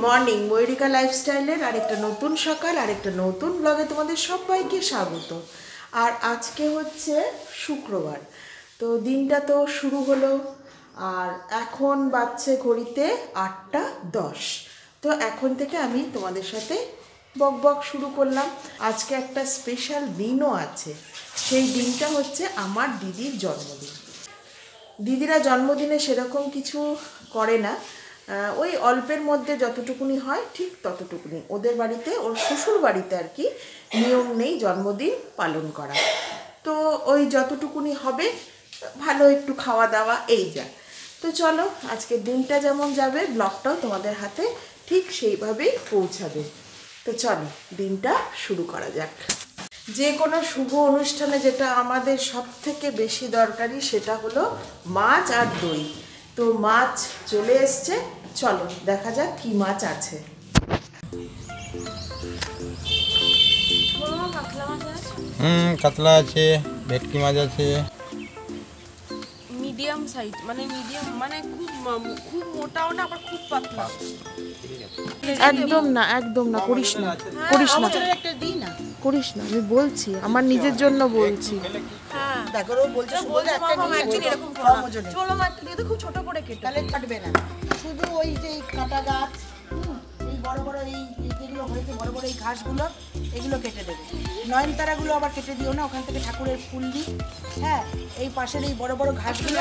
Morning ময়ূরিকা লাইফস্টাইলের আরেকটা নতুন সকাল আরেকটা নতুন ব্লগে তোমাদের সবাইকে স্বাগত। আর আজকে হচ্ছে শুক্রবার, তো দিনটা তো শুরু হলো আর এখন বাজছে ঘড়িতে 8:10। তো এখন থেকে আমি তোমাদের সাথে বক শুরু করলাম। আজকে একটা স্পেশাল দিনও আছে, সেই দিনটা হচ্ছে আমার দিদির জন্মদিন। দিদিরা জন্মদিনে সেরকম কিছু করে না, ওই অল্পের মধ্যে যতটুকুনি হয় ঠিক ততটুকুনি। ওদের বাড়িতে, ওর শ্বশুর বাড়িতে আর কি নিয়ম নেই জন্মদিন পালন করা, তো ওই যতটুকুনি হবে, ভালো একটু খাওয়া দাওয়া, এই যা। তো চলো, আজকের দিনটা যেমন যাবে ব্লগটাও তোমাদের হাতে ঠিক সেইভাবেই পৌঁছাবে। তো চলো দিনটা শুরু করা যাক। যে কোনো শুভ অনুষ্ঠানে যেটা আমাদের সব থেকে বেশি দরকারি সেটা হলো মাছ আর দই। তো মাছ চলে এসছে, চলো দেখা যাক কি মাছ আছে। কাতলা আছে, ভেটকি মাছ আছে, মিডিয়াম সাইজ, মানে মিডিয়াম, মানে খুব মোটাও না আবার খুব পাতলা। একদম না, একদম না, করিস না, করিস না, করিস না, আমি বলছি, আমার নিজের জন্য বলছি। হ্যাঁ দেখো ও বলছে শুধু একটা নিয়ে এরকম কম ওজনে চলো মাছ দিয়ে তো খুব ছোট করে কেটে তাহলে কাটবে না, শুধু ওই যে এই কাটা গাছ, এই বড় বড় এই যেগুলো হয়েছে বড় বড় এই ঘাসগুলো, এগুলো কেটে দেবে। নয়নতারাগুলো আবার কেটে দিও না, ওখান থেকে ঠাকুরের ফুল দিই। হ্যাঁ, এই পাশের এই বড় বড় ঘাসগুলো,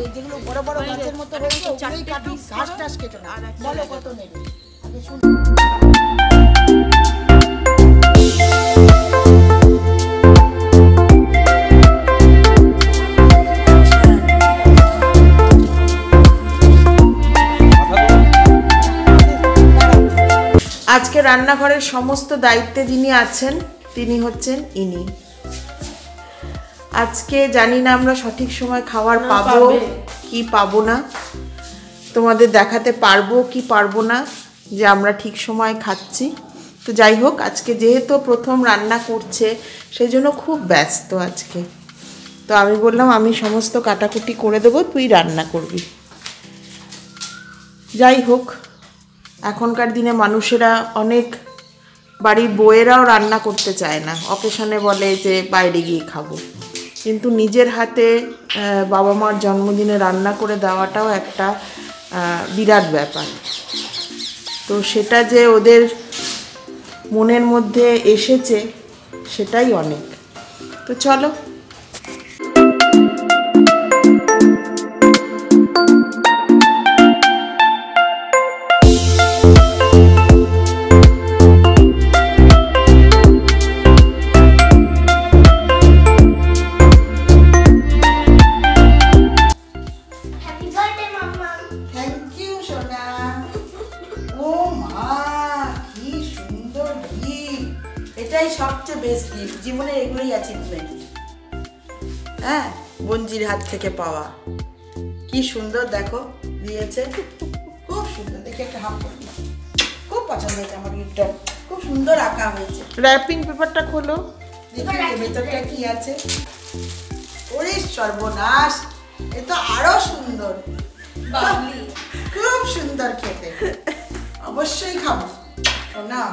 এই যেগুলো বড় বড় গাছের মতো রয়েছে ওগুলোই কাটি, ঘাস টাস কেটো না। বলো কত নেবে আগে শুন। আজকে রান্নাঘরের সমস্ত দায়িত্বে যিনি আছেন তিনি হচ্ছেন ইনি। আজকে জানি না আমরা সঠিক সময় খাবার পাবো কি পাবো না, তোমাদের দেখাতে পারবো কি পারবো না যে আমরা ঠিক সময় খাচ্ছি। তো যাই হোক, আজকে যেহেতু প্রথম রান্না করছে সেই জন্য খুব ব্যস্ত আজকে। তো আমি বললাম আমি সমস্ত কাটাকুটি করে দেবো, তুই রান্না করবি। যাই হোক, এখনকার দিনে মানুষেরা, অনেক বাড়ির বউয়েরাও রান্না করতে চায় না, অকেশনে বলে যে বাইরে গিয়ে খাবো। কিন্তু নিজের হাতে বাবা মার জন্মদিনে রান্না করে দেওয়াটাও একটা বিরাট ব্যাপার। তো সেটা যে ওদের মনের মধ্যে এসেছে সেটাই অনেক। তো চলো। এটাই সবচেয়ে বেস্ট গিফট জীবনে, এগুলোই অ্যাচিভমেন্ট। হ্যাঁ, বঞ্জির হাত থেকে পাওয়া, কি সুন্দর দেখো দিয়েছে, খুব সুন্দর। দেখে একটা হাফ করে দিলাম, খুব পছন্দ হয়েছে আমার গিফটটা, খুব সুন্দর আঁকা হয়েছে। র্যাপিং পেপারটা খোলো, দেখি ভেতরটা কি আছে। ওরে সর্বনাশ, এ তো আরো সুন্দর, খুব সুন্দর খেতে, অবশ্যই খাবো না।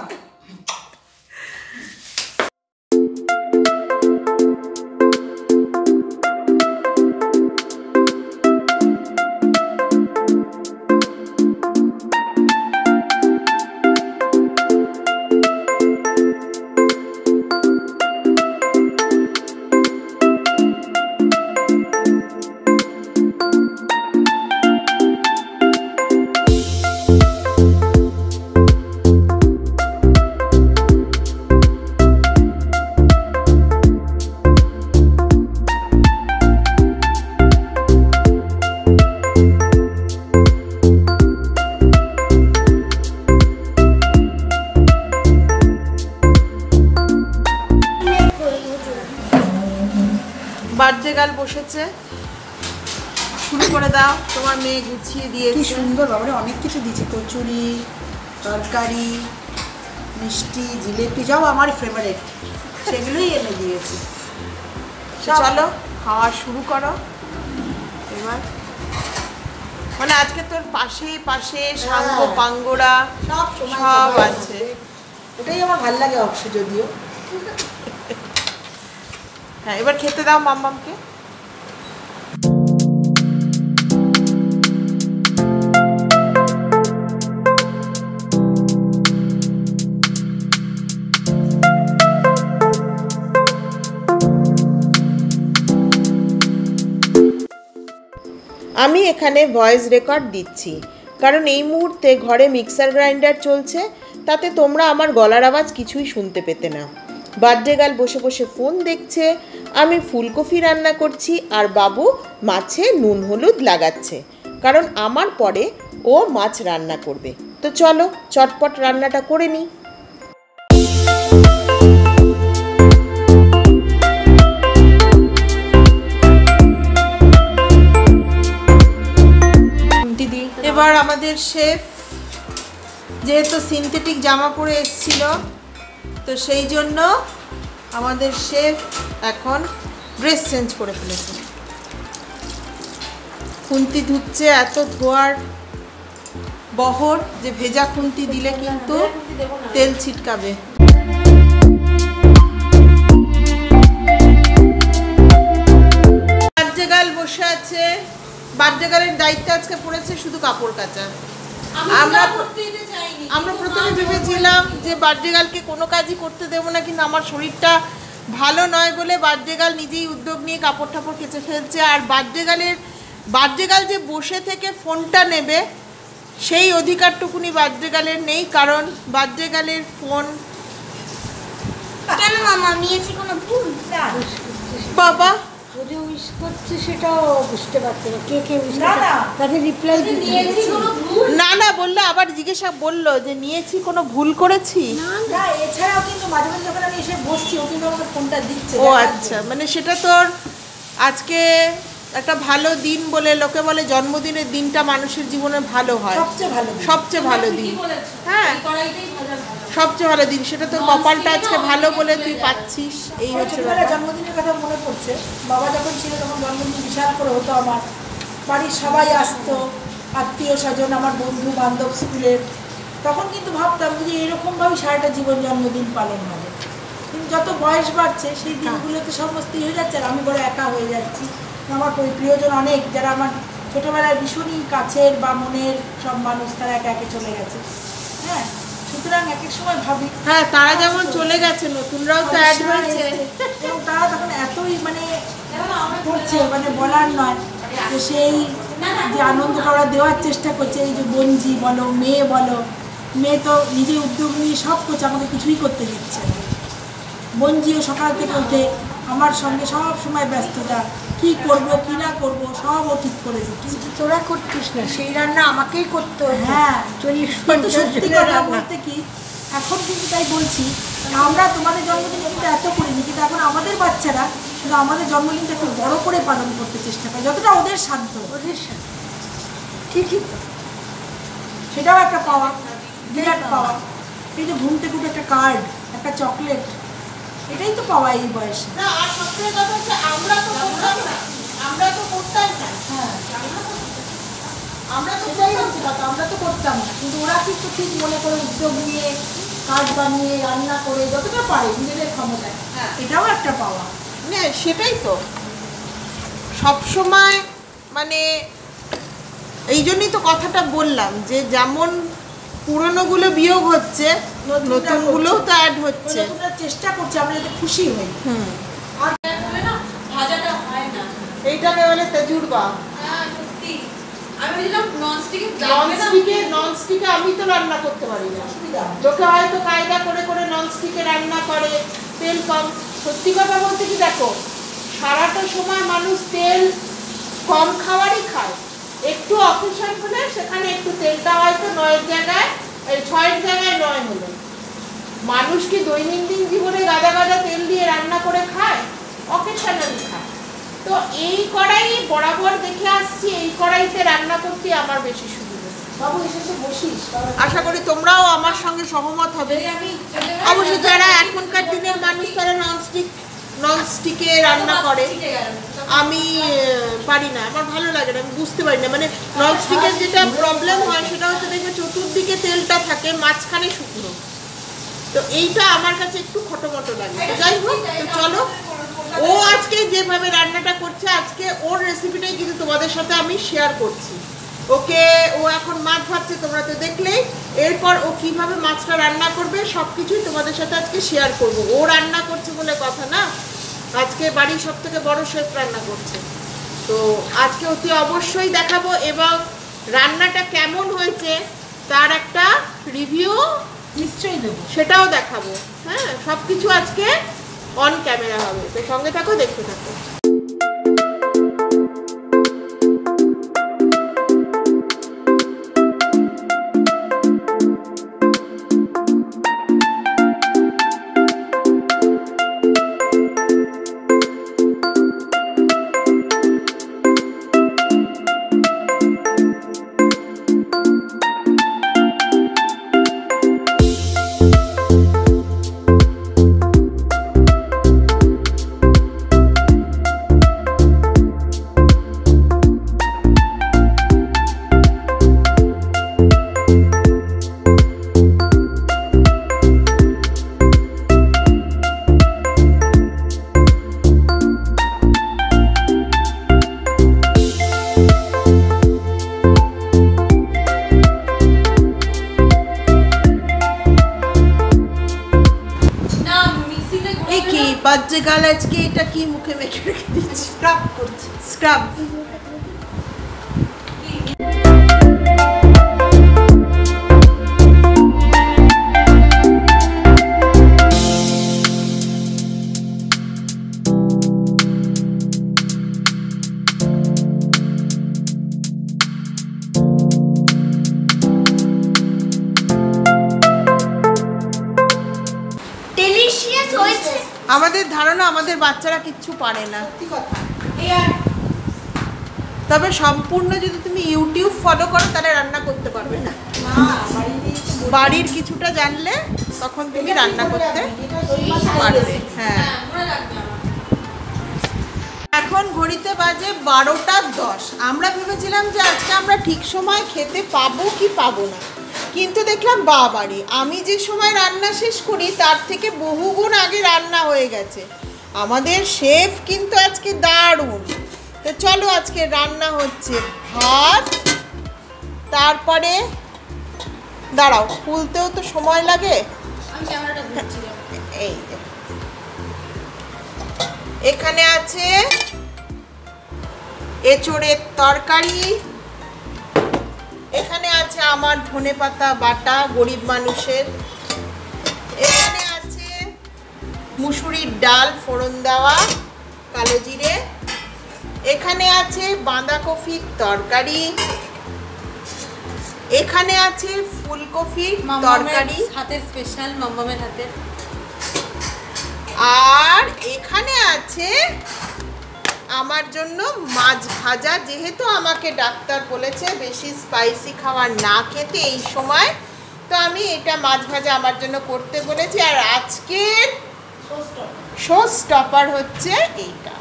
বার্থডে গার্ল বসেছে, শুরু করে দাও। তোমার মেয়ে গুছিয়ে দিয়েছে, কি সুন্দর বাবারে, অনেক কিছু দিয়েছে, কচুরি, তরকারি, মিষ্টি, জিলেপি, যাও আমার ফেভারিট, সেগুলোই এনে দিয়েছে। চলো খাওয়া শুরু করো এবার। মানে আজকে তোর পাশে পাশে সাঙ্গ পাঙ্গোরা সব সময় সব সবাই আছে। ওটাই আমার ভালো লাগে অবশ্য যদিও। হ্যাঁ, এবার খেতে দাও মাম্মামকে। আমি এখানে ভয়েস রেকর্ড দিচ্ছি, কারণ এই মুহূর্তে ঘরে মিক্সার গ্রাইন্ডার চলছে, তাতে তোমরা আমার গলার আওয়াজ কিছুই শুনতে পেতে না। বার্থডে গার্ল বসে বসে ফোন দেখছে, আমি ফুলকপি রান্না করছি, আর বাবু মাছে নুন হলুদ লাগাচ্ছে, কারণ আমার পরে ও মাছ রান্না করবে। তো চলো চটপট রান্নাটা করে নিই। এবার আমাদের শেফ যেহেতু সিনথেটিক জামা পরে এসেছিল, তো সেই জন্য আমাদের শেফ এখন ড্রেস চেঞ্জ করে ফেলেছে। খুন্তি ধুচ্ছে, এত ধোয়ার বহর যে ভেজা খুন্তি দিলে কিন্তু তেল ছিটকাবে। বার্থডে গার্ল বসে আছে, বার্থডে গার্লের দায়িত্ব আজকে পড়েছে শুধু কাপড় কাচা। আমরা প্রথমে ভেবেছিলাম যে বার্থডে গার্লকে কোনো কাজই করতে দেবো না, কিন্তু আমার শরীরটা ভালো নয় বলে বার্থডে গার্ল নিজেই উদ্যোগ নিয়ে কাপড় টাপড় কেচে ফেলছে। আর বার্থডে গার্ল যে বসে থেকে ফোনটা নেবে সেই অধিকারটুকুনি বার্থডে গার্লের নেই, কারণ বার্থডে গার্লের ফোন কেন মামা নিয়েছি কোনো ভুল? বাবা ওরে উইশ করছে সেটাও বুঝতে পারছে না কে কে উইশ করছে, তাদের রিপ্লাই দিয়েছি কোনো ভুল না না বললে আবার জিজ্ঞাসা বললো যে নিয়েছি কোনো ভুল করেছি। না, এছাড়াও কিন্তু মাঝে মাঝে যখন আমি এসে বসছি ও কিন্তু আমাকে ফোনটা দিচ্ছে। ও আচ্ছা, মানে সেটা তোর আজকে একটা ভালো দিন বলে, লোকে বলে জন্মদিনের দিনটা মানুষের জীবনে ভালো হয়, সবচেয়ে ভালো দিন। সবচেয়ে ভালো দিন। হ্যাঁ, সবচেয়ে ভালো দিন, সেটা তোর কপালটা আজকে ভালো বলে তুই পাচ্ছিস, এই হচ্ছে ছোটবেলায় ব্যাপার। জন্মদিনের কথা মনে পড়ছে। বাবা যখন ছিল তখন জন্মদিন বিশাল করে হতো আমার, বাড়ির সবাই আসতো, আত্মীয় স্বজন, আমার বন্ধু বান্ধব স্কুলের। তখন কিন্তু ভাবতাম যে এরকমভাবেই সারাটা জীবন জন্মদিন পালন হবে। কিন্তু যত বয়স বাড়ছে সেই দিনগুলোতে সমস্ত হয়ে যাচ্ছে, আর আমি বড় একা হয়ে যাচ্ছি। আমার প্রিয়জন অনেক, যারা আমার ছোটোবেলায় ভীষণই কাছের বা মনের সব মানুষ, তারা একে একে চলে গেছে। হ্যাঁ, সুতরাং এক এক সময় ভাবি হ্যাঁ, তারা যেমন চলে গেছে, নতুনরাও তো অ্যাড হয়েছে। এবং তারা তখন এতই মানে করছে, মানে বলার নয়, যে সেই যে আনন্দটা ওরা দেওয়ার চেষ্টা করছে। এই যে বঞ্জি বলো, মেয়ে বলো, মেয়ে তো নিজে উদ্যোগ নিয়ে সব করছে, আমাকে কিছুই করতে দিচ্ছে না। বঞ্জিও সকাল থেকে উঠে আমার সঙ্গে সব সময় ব্যস্ততা, কি করব কি না করব সব ও ঠিক করে দিচ্ছে। তোরা করতিস না সেই রান্না আমাকেই করতে হতো। হ্যাঁ, 40-50 সত্যি জনের কথা রান্না। বলতে কি, এখন কিন্তু তাই বলছি, আমরা তোমাদের জন্মদিন কিন্তু এত করিনি, কিন্তু এখন আমাদের বাচ্চারা কিন্তু আমাদের জন্মদিনটা একটু বড় করে পালন করতে চেষ্টা করে, যতটা ওদের সাধ্য। ওদের সাথে ঠিকই তো। সেটাও একটা পাওয়া, বিরাট পাওয়া। এই যে ঘুম থেকে উঠে একটা কার্ড, একটা চকলেট, এটাই তো পাওয়া এই বয়সে। না, আর সবথেকে কথা হচ্ছে আমরা তো করতাম না, আমরা তো করতাম না। হ্যাঁ, আমরা তো সেটাই হচ্ছে কথা, আমরা তো করতাম না, কিন্তু ওরা কিন্তু ঠিক মনে করে উদ্যোগ নিয়ে কার্ড বানিয়ে রান্না করে যতটা পারে নিজেদের ক্ষমতায়। হ্যাঁ। এটাও একটা পাওয়া। না, সেটাই তো সব সময়, মানে এই জন্যই তো কথাটা বললাম যে যেমন পুরনোগুলো বিয়োগ হচ্ছে, নতুনগুলোও তো অ্যাড হচ্ছে। নতুনরা চেষ্টা করছে আমরা যাতে খুশি হই। আর না ভাজাটা হয় না। এইটাকে বলে তেজুরবা। হ্যাঁ সত্যি, আমি বলছিলাম ননস্টিকে আমি তো রান্না করতে পারি না। অসুবিধা লোকে হয়তো কায়দা করে করে ননস্টিকে রান্না করে, তেল কম। সত্যি কথা বলতে কি, দেখো সারাটা সময় মানুষ তেল কম খাওয়ারই খায়, একটু অকেশন হলে সেখানে একটু তেলটা হয়তো 9-এর জায়গায় 6-এর জায়গায় 9 হলো। মানুষ কি দৈনন্দিন জীবনে গাদা গাদা তেল দিয়ে রান্না করে খায়? অকেশনালি খায়। তো এই কড়াই বরাবর দেখে আসছি, এই কড়াইতে রান্না করতে আমার বেশি সুবিধা। বাবু এসে তো বসিস। আশা করি তোমরাও আমার সঙ্গে সহমত হবে। অবশ্য যারা এখনকার দিনের মানুষ তারা ননস্টিক ননস্টিকে রান্না করে, আমি পারি না, আমার ভালো লাগে না, আমি বুঝতে পারি না। মানে ননস্টিকের যেটা প্রবলেম হয় সেটা হচ্ছে দেখবে চতুর্দিকে তেলটা থাকে, মাঝখানে শুকনো, তো এইটা আমার কাছে একটু খটোমটো লাগে। তো যাই হোক, তো চলো, ও আজকে যেভাবে রান্নাটা করছে, আজকে ওর রেসিপিটাই কিন্তু তোমাদের সাথে আমি শেয়ার করছি। ওকে, ও এখন মাছ ভাজছে, তোমরা তো দেখলেই। এরপর ও কিভাবে মাছটা রান্না করবে সব কিছুই তোমাদের সাথে আজকে শেয়ার করব। ও রান্না করছে বলে কথা না, আজকে বাড়ির সব থেকে বড় শেফ রান্না করছে, তো আজকে অতি অবশ্যই দেখাবো, এবং রান্নাটা কেমন হয়েছে তার একটা রিভিউ নিশ্চয়ই দেবো। সেটাও দেখাবো। হ্যাঁ, সব কিছু আজকে অন ক্যামেরা হবে, তো সঙ্গে থাকো, দেখতে থাকো। বাজে গাল, আজকে এটা কি মুখে মেখে রেখে দিচ্ছি? স্ক্রাব করছি। স্ক্রাব। আমাদের ধারণা আমাদের বাচ্চারা কিচ্ছু পারে না, তবে সম্পূর্ণ যদি তুমি ইউটিউব ফলো করো তাহলে রান্না করতে পারবে না। বাড়ির কিছুটা জানলে তখন তুমি রান্না করতে পারবে। হ্যাঁ, এখন ঘড়িতে বাজে 12:10। আমরা ভেবেছিলাম যে আজকে আমরা ঠিক সময় খেতে পাবো কি পাবো না, কিন্তু দেখলাম বাবারে, আমি যে সময় রান্না শেষ করি তার থেকে বহুগুণ আগে রান্না হয়ে গেছে। আমাদের শেফ কিন্তু আজকে দারুণ। তো চলো, আজকে রান্না হচ্ছে ভাত, তারপরে দাঁড়াও, খুলতেও তো সময় লাগে। এই যে এখানে আছে এঁচোড়ের তরকারি, এখানে আছে আমার ধনেপাতা বাটা গরিব মানুষের, এখানে আছে মুসুরির ডাল ফোড়ন দেওয়া কালো জিরে, এখানে আছে বাঁধাকপির তরকারি, এখানে আছে ফুলকপির তরকারি, হাতের স্পেশাল মাম্মামের হাতের, আর এখানে আছে আমার জন্য মাছ ভাজা। যেহেতু আমাকে ডাক্তার বলেছে বেশি স্পাইসি খাবার না খেতে এই সময়, তো আমি এটা মাছ ভাজা আমার জন্য করতে বলেছি। আর আজকের শো স্টপার হচ্ছে এইটা,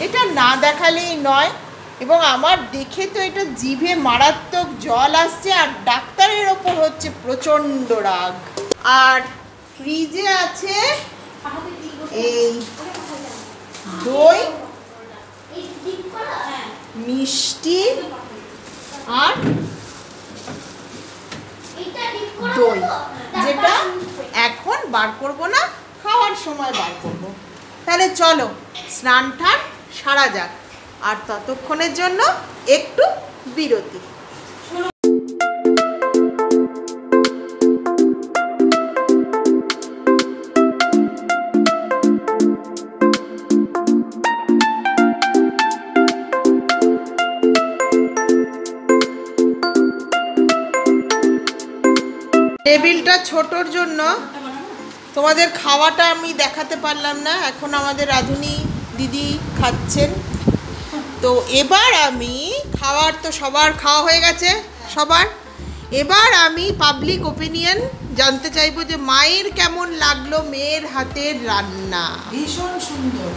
এটা না দেখালেই নয়, এবং আমার দেখে তো এটা জিভে মারাত্মক জল আসছে, আর ডাক্তারের ওপর হচ্ছে প্রচণ্ড রাগ। আর ফ্রিজে আছে এই দই, মিষ্টি আর দই, যেটা এখন বার করব না, খাওয়ার সময় বার করব। তাহলে চলো স্নান টান সারা যাক, আর ততক্ষণের জন্য একটু বিরতি। টেবিলটা ছোটোর জন্য তোমাদের খাওয়াটা আমি দেখাতে পারলাম না। এখন আমাদের রাঁধুনি দিদি খাচ্ছেন, তো এবার আমি খাওয়ার তো সবার খাওয়া হয়ে গেছে সবার, এবার আমি পাবলিক ওপিনিয়ন জানতে চাইবো যে মায়ের কেমন লাগলো মেয়ের হাতের রান্না। ভীষণ সুন্দর,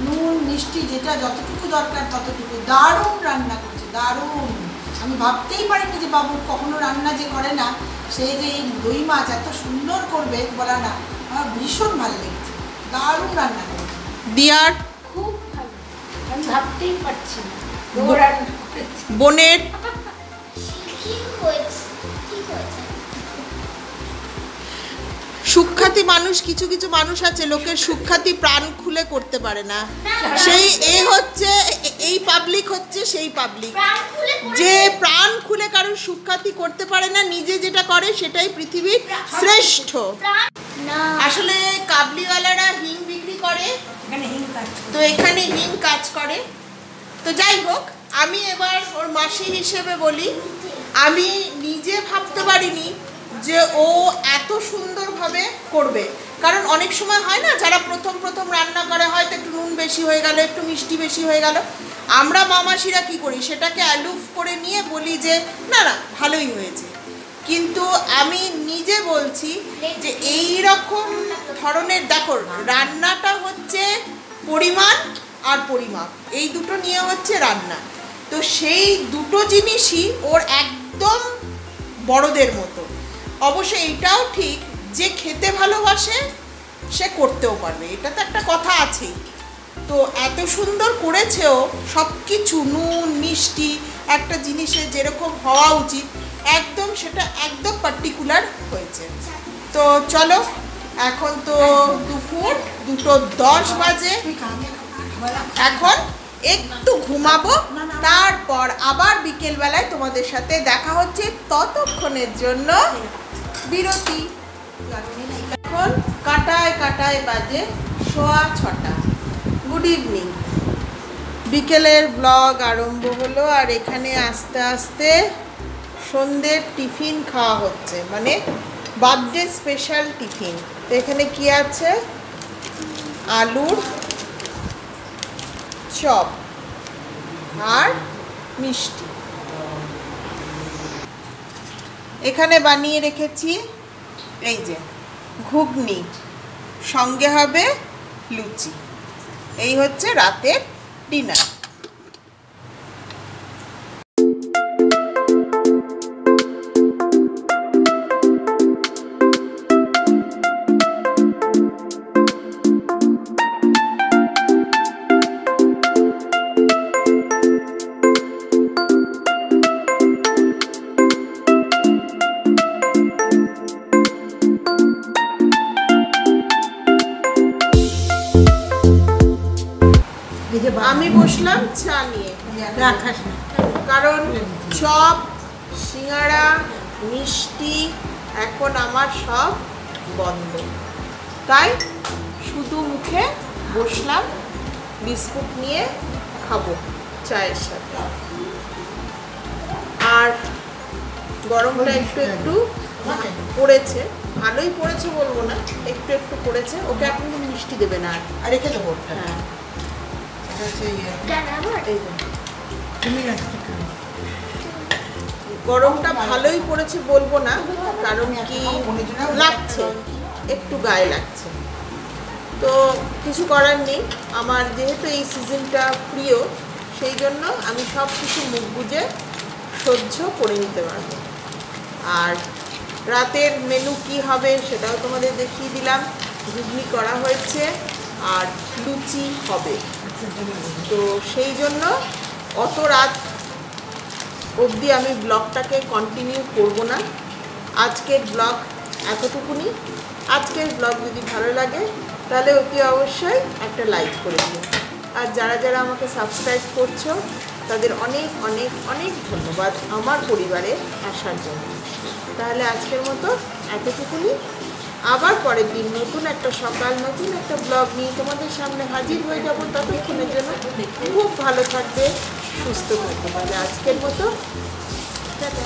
নুন মিষ্টি যেটা যতটুকু দরকার ততটুকু, দারুণ রান্না করছে, দারুণ। আমি ভাবতেই পারিনি যে বাবু কখনো রান্না যে করে না, সে যে এই দই মাছ এত সুন্দর করবে বলা না, আমার ভীষণ ভালো লেগেছে, দারুণ রান্না করেছে। দিয়ার খুব ভালো, আমি ভাবতেই পারছি না ও রান্না করেছে। বোনের সুখ্যাতি মানুষ, কিছু কিছু মানুষ আছে লোকের সুখ্যাতি প্রাণ খুলে করতে পারে না, সেই এই পাবলিক হচ্ছে সেই পাবলিক যে প্রাণ খুলে কারোর সুখ্যাতি করতে পারে না, নিজে যেটা করে সেটাই পৃথিবীর শ্রেষ্ঠ। আসলে কাবলিওয়ালারা হিং বিক্রি করে, তো এখানে হিং কাজ করে। তো যাই হোক, আমি এবার ওর মাসি হিসেবে বলি, আমি নিজে ভাবতে পারিনি যে ও এত সুন্দরভাবে করবে। কারণ অনেক সময় হয় না, যারা প্রথম প্রথম রান্না করে হয়তো একটু নুন বেশি হয়ে গেল, একটু মিষ্টি বেশি হয়ে গেল, আমরা মামাসিরা কি করি, সেটাকে অ্যালুফ করে নিয়ে বলি যে না না ভালোই হয়েছে। কিন্তু আমি নিজে বলছি যে এই রকম ধরনের, দেখো রান্নাটা হচ্ছে পরিমাণ আর পরিমাপ, এই দুটো নিয়ে হচ্ছে রান্না। তো সেই দুটো জিনিসই ওর একদম বড়দের মতো। অবশ্য এইটাও ঠিক যে খেতে ভালোবাসে সে করতেও পারবে, এটা তো একটা কথা আছেই। তো এত সুন্দর করেছেও, সব কিছু নুন মিষ্টি একটা জিনিসের যেরকম হওয়া উচিত একদম সেটা একদম পার্টিকুলার হয়েছে। তো চলো, এখন তো দুপুর 2:10 বাজে, এখন একটু ঘুমাবো, তারপর আবার বিকেলবেলায় তোমাদের সাথে দেখা হচ্ছে। ততক্ষণের জন্য বিরতি। এখন কাটায় কাটায় বাজে 6:15। Good evening. বিকেলের ব্লগ আরম্ভ হলো, আর এখানে আস্তে আস্তে সন্ধ্যের টিফিন খাওয়া হচ্ছে, মানে বার্থডে স্পেশাল টিফিন। তো এখানে কি আছে, আলুর চপ আর মিষ্টি। এখানে বানিয়ে রেখেছি এই যে ঘুগনি, সঙ্গে হবে লুচি। এই হচ্ছে রাতের ডিনার। আমি বসলাম চা নিয়ে, কারণ চপ সিঙ্গাড়া মিষ্টি এখন আমার সব বন্ধ, তাই শুধু মুখে বসলাম বিস্কুট নিয়ে খাবো চায়ের সাথে। আর গরমটা একটু একটু পড়েছে, ভালোই পড়েছে বলবো না, একটু একটু পড়েছে। ওকে এখন মিষ্টি দেবে না, আর রেখে দেবো। হ্যাঁ, গরমটা ভালোই পড়েছে বলবো না, কারণ কি লাগছে, একটু গায়ে লাগছে। তো কিছু করার নেই, আমার যেহেতু এই সিজনটা প্রিয়, সেই জন্য আমি সব কিছু মুখ বুজে সহ্য করে নিতে পারবো। আর রাতের মেনু কি হবে সেটাও তোমাদের দেখিয়ে দিলাম। ঘুগনি করা হয়েছে আর লুচি হবে। তো সেই জন্য অত রাত অবধি আমি ব্লগটাকে কন্টিনিউ করব না। আজকের ব্লগ এতটুকুনি। আজকের ব্লগ যদি ভালো লাগে তাহলে অতি অবশ্যই একটা লাইক করে দিও। আর যারা যারা আমাকে সাবস্ক্রাইব করছো তাদের অনেক অনেক অনেক ধন্যবাদ আমার পরিবারে আসার জন্য। তাহলে আজকের মতো এতটুকুনি। আবার পরের দিন নতুন একটা সকাল, নতুন একটা ব্লগ নিয়ে তোমাদের সামনে হাজির হয়ে যাব। ততক্ষণের জন্য খুব ভালো থাকবে, সুস্থ থাকবে। তাহলে আজকের মতো টাটা।